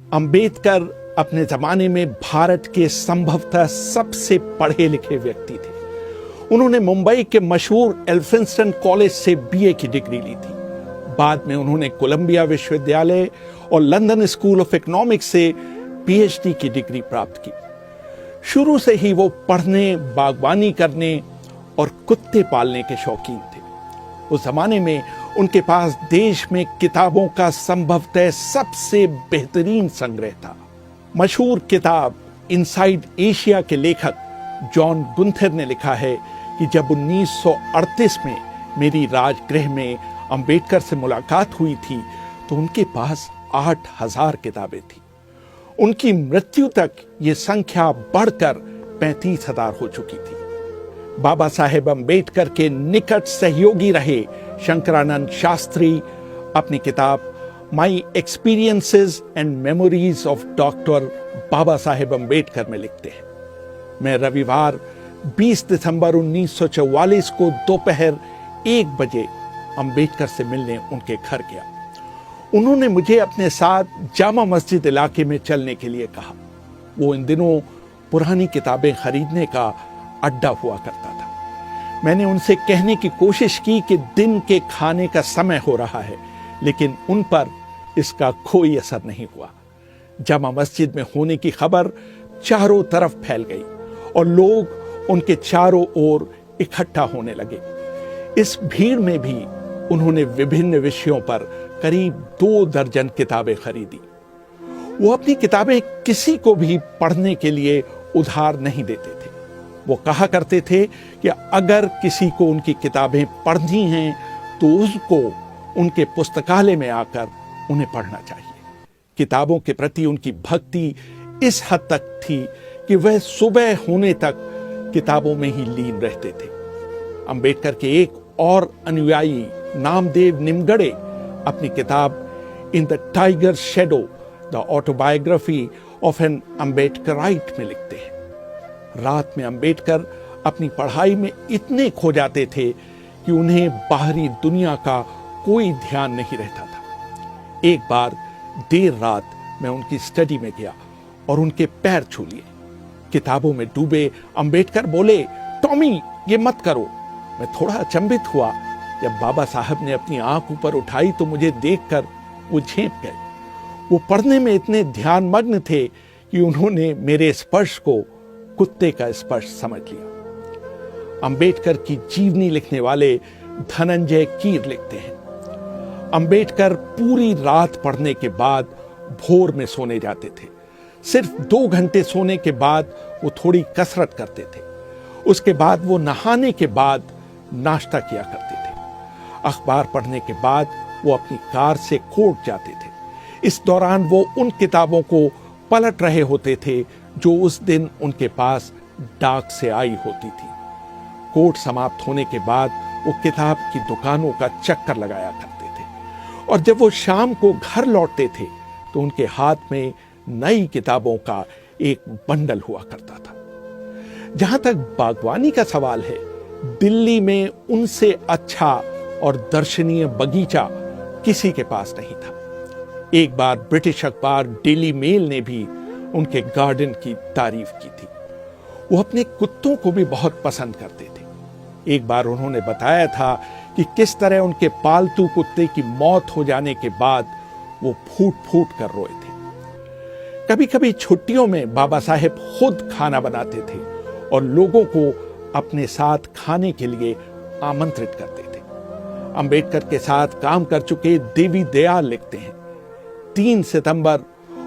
अंबेडकर अपने जमाने में भारत के संभवतः सबसे पढ़े लिखे व्यक्ति थे। उन्होंने मुंबई के मशहूर एल्फिंस्टन कॉलेज से बीए की डिग्री ली थी। बाद में उन्होंने कोलंबिया विश्वविद्यालय और लंदन स्कूल ऑफ इकोनॉमिक्स से पीएचडी की डिग्री प्राप्त की। शुरू से ही वो पढ़ने, बागवानी करने और कुत्ते पालने के शौकीन थे। उस जमाने में उनके पास देश में किताबों का संभवतः सबसे बेहतरीन संग्रह था। मशहूर किताब इनसाइड एशिया के लेखक जॉन गुंथर ने लिखा है कि जब 1938 में मेरी राजगृह में अंबेडकर से मुलाकात हुई थी तो उनके पास 8000 किताबें थी। उनकी मृत्यु तक ये संख्या बढ़कर 35,000 हो चुकी थी। बाबा साहेब अंबेडकर के निकट सहयोगी रहे शंकरानंद शास्त्री अपनी किताब my experiences and memories of doctor Baba Saheb Ambedkar में लिखते हैं, मैं रविवार 20 दिसंबर 1944 को दोपहर 1 बजे अंबेडकर से मिलने उनके घर गया। उन्होंने मुझे अपने साथ जामा मस्जिद इलाके में चलने के लिए कहा। वो इन दिनों पुरानी किताबें खरीदने का अड्डा हुआ करता था। मैंने उनसे कहने की कोशिश की कि दिन के खाने का समय हो रहा है, लेकिन उन पर इसका कोई असर नहीं हुआ। जामा मस्जिद में होने की खबर चारों तरफ फैल गई और लोग उनके चारों ओर इकट्ठा होने लगे। इस भीड़ में भी उन्होंने विभिन्न विषयों पर करीब 2 दर्जन किताबें खरीदी। वो अपनी किताबें किसी को भी पढ़ने के लिए उधार नहीं देते थे। वो कहा करते थे कि अगर किसी को उनकी किताबें पढ़नी हैं तो उसको उनके पुस्तकालय में आकर उन्हें पढ़ना चाहिए। किताबों के प्रति उनकी भक्ति इस हद तक थी कि वह सुबह होने तक किताबों में ही लीन रहते थे। अंबेडकर के एक और अनुयायी नामदेव निमगड़े अपनी किताब in the tiger shadow the autobiography of an Ambedkarite में लिखते हैं, रात में अंबेडकर अपनी पढ़ाई में इतने खो जाते थे कि उन्हें बाहरी दुनिया का कोई ध्यान नहीं रहता था। एक बार देर रात मैं उनकी स्टडी में गया और उनके पैर छू लिए। किताबों में डूबे अंबेडकर बोले, टॉमी ये मत करो। मैं थोड़ा अचंभित हुआ। जब बाबा साहब ने अपनी आंख ऊपर उठाई तो मुझे देखकर वो झेंप गए। वो पढ़ने में इतने ध्यानमग्न थे कि उन्होंने मेरे स्पर्श को कुत्ते का स्पर्श समझ लिया। अंबेडकर की जीवनी लिखने वाले धनंजय कीर लिखते हैं, अंबेडकर पूरी रात पढ़ने के बाद भोर में सोने जाते थे। सिर्फ 2 घंटे सोने के बाद वो थोड़ी कसरत करते थे। उसके बाद वो नहाने के बाद नाश्ता किया करते थे। अखबार पढ़ने के बाद वो अपनी कार से कोर्ट जाते थे। इस दौरान वो उन किताबों को पलट रहे होते थे जो उस दिन उनके पास डाक से आई होती थी। कोर्ट समाप्त होने के बाद वो किताब की दुकानों का चक्कर लगाया करते थे और जब वो शाम को घर लौटते थे तो उनके हाथ में नई किताबों का एक बंडल हुआ करता था। जहां तक बागवानी का सवाल है, दिल्ली में उनसे अच्छा और दर्शनीय बगीचा किसी के पास नहीं था। एक बार ब्रिटिश अखबार डेली मेल ने भी उनके गार्डन की तारीफ की थी। वो अपने कुत्तों को भी बहुत पसंद करते थे। एक बार उन्होंने बताया था कि किस तरह उनके पालतू कुत्ते की मौत हो जाने के बाद वो फूट फूट कर रोए थे। कभी कभी छुट्टियों में बाबा साहेब खुद खाना बनाते थे और लोगों को अपने साथ खाने के लिए आमंत्रित करते थे। अंबेडकर के साथ काम कर चुके देवी दयाल लिखते हैं, 3 सितंबर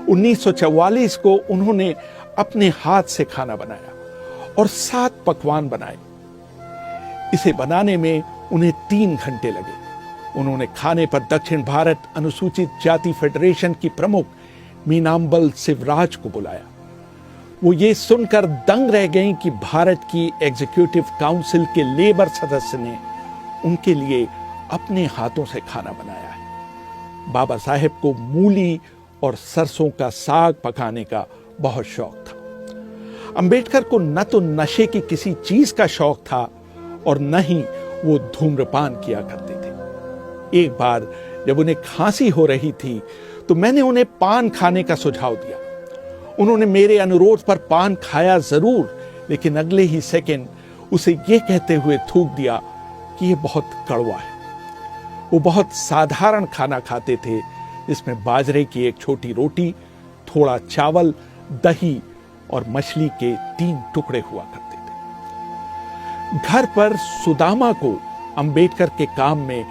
1944 को उन्होंने अपने हाथ से खाना बनाया और 7 पकवान बनाए। इसे बनाने में उन्हें 3 घंटे लगे। उन्होंने खाने पर दक्षिण भारत अनुसूचित जाति फेडरेशन की प्रमुख मीनाम्बल शिवराज को बुलाया। वो ये सुनकर दंग रह गईं कि भारत की एग्जीक्यूटिव काउंसिल के लेबर सदस्य ने उनके लिए अपने हाथों से खाना बनाया है। बाबा साहेब को मूली और सरसों का साग पकाने का बहुत शौक था। अंबेडकर को न तो नशे की किसी चीज का शौक था और न ही वो धूम्रपान किया करते थे। एक बार जब उन्हें खांसी हो रही थी तो मैंने उन्हें पान खाने का सुझाव दिया। उन्होंने मेरे अनुरोध पर पान खाया जरूर, लेकिन अगले ही सेकंड उसे यह कहते हुए थूक दिया कि यह बहुत कड़वा है। वो बहुत साधारण खाना खाते थे, जिसमें बाजरे की एक छोटी रोटी, थोड़ा चावल, दही और मछली के 3 टुकड़े हुआ करते थे। घर पर सुदामा को अंबेडकर के काम में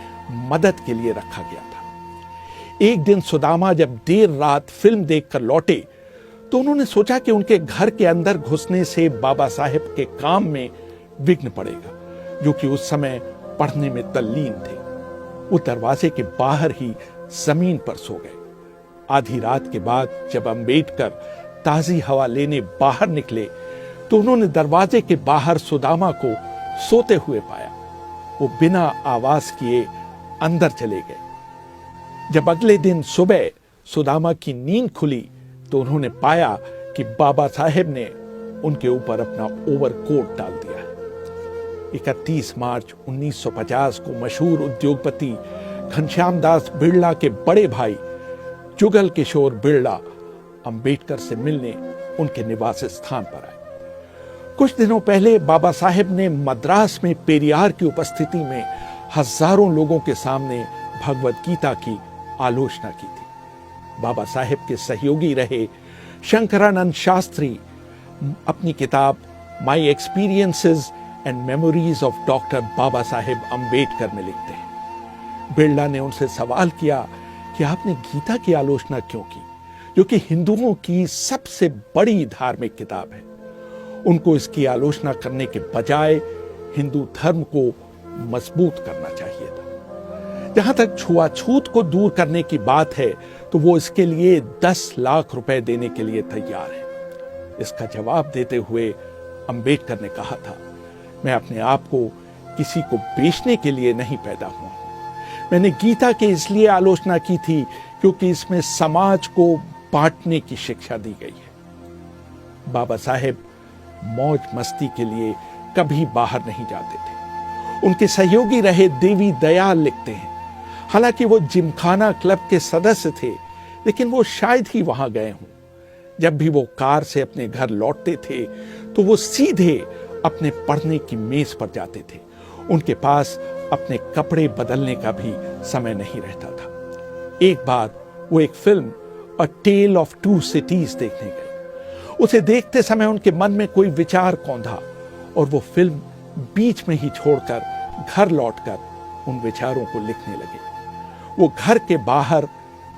मदद के लिए रखा गया था। एक दिन सुदामा जब देर रात फिल्म देखकर लौटे तो उन्होंने सोचा कि उनके घर के अंदर घुसने से बाबा साहेब के काम में विघ्न पड़ेगा, जो कि उस समय पढ़ने में तल्लीन थे। वो दरवाजे के बाहर ही जमीन पर सो गए। आधी रात के बाद जब अंबेडकर ताजी हवा लेने बाहर निकले तो उन्होंने दरवाजे के बाहर सुदामा को सोते हुए पाया। वो बिना आवाज किए अंदर चले गए। जब अगले दिन सुबह सुदामा की नींद खुली तो उन्होंने पाया कि बाबा साहेब ने उनके ऊपर अपना ओवरकोट डाल दिया है। 31 मार्च 1950 को मशहूर उद्योगपति घनश्याम दास बिड़ला के बड़े भाई जुगल किशोर बिड़ला अंबेडकर से मिलने उनके निवास स्थान पर आए। कुछ दिनों पहले बाबा साहेब ने मद्रास में पेरियार की उपस्थिति में हजारों लोगों के सामने भगवत गीता की आलोचना की थी। बाबा साहेब के सहयोगी रहे शंकरानंद शास्त्री अपनी किताब my experiences and memories of doctor Baba Saheb Ambedkar में लिखते हैं। बिड़ला ने उनसे सवाल किया कि आपने गीता की आलोचना क्यों की, जो कि हिंदुओं की सबसे बड़ी धार्मिक किताब है। उनको इसकी आलोचना करने के बजाय हिंदू धर्म को मजबूत करना चाहिए था। जहां तक छुआछूत को दूर करने की बात है तो वो इसके लिए 10 लाख रुपए देने के लिए तैयार है। इसका जवाब देते हुए अंबेडकर ने कहा था, मैं अपने आप को किसी को बेचने के लिए नहीं पैदा हुआ हूं। मैंने गीता की इसलिए आलोचना की थी क्योंकि इसमें समाज को बांटने की शिक्षा दी गई है। बाबा साहेब मौज मस्ती के लिए कभी बाहर नहीं जाते थे। उनके सहयोगी रहे देवी दयाल लिखते हैं, हालांकि वो जिमखाना क्लब के सदस्य थे, लेकिन वो शायद ही वहां गए हों। जब भी वो कार से अपने घर लौटते थे तो वो सीधे अपने पढ़ने की मेज पर जाते थे। उनके पास अपने कपड़े बदलने का भी समय नहीं रहता था। एक बार वो एक film a tale of two cities देखने गए। उसे देखते समय उनके मन में कोई विचार कौंधा और वो फिल्म बीच में ही छोड़कर घर लौटकर उन विचारों को लिखने लगे। वो घर के बाहर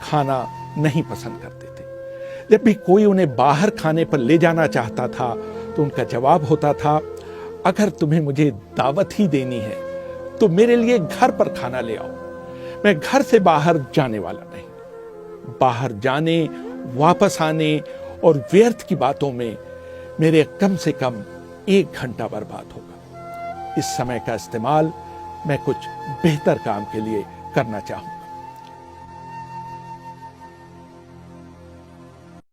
खाना नहीं पसंद करते थे। जब भी कोई उन्हें बाहर खाने पर ले जाना चाहता था तो उनका जवाब होता था, अगर तुम्हें मुझे दावत ही देनी है तो मेरे लिए घर पर खाना ले आओ। मैं घर से बाहर जाने वाला नहीं। बाहर जाने, वापस आने और व्यर्थ की बातों में मेरे कम से कम 1 घंटा बर्बाद होगा। इस समय का इस्तेमाल मैं कुछ बेहतर काम के लिए करना चाहूं।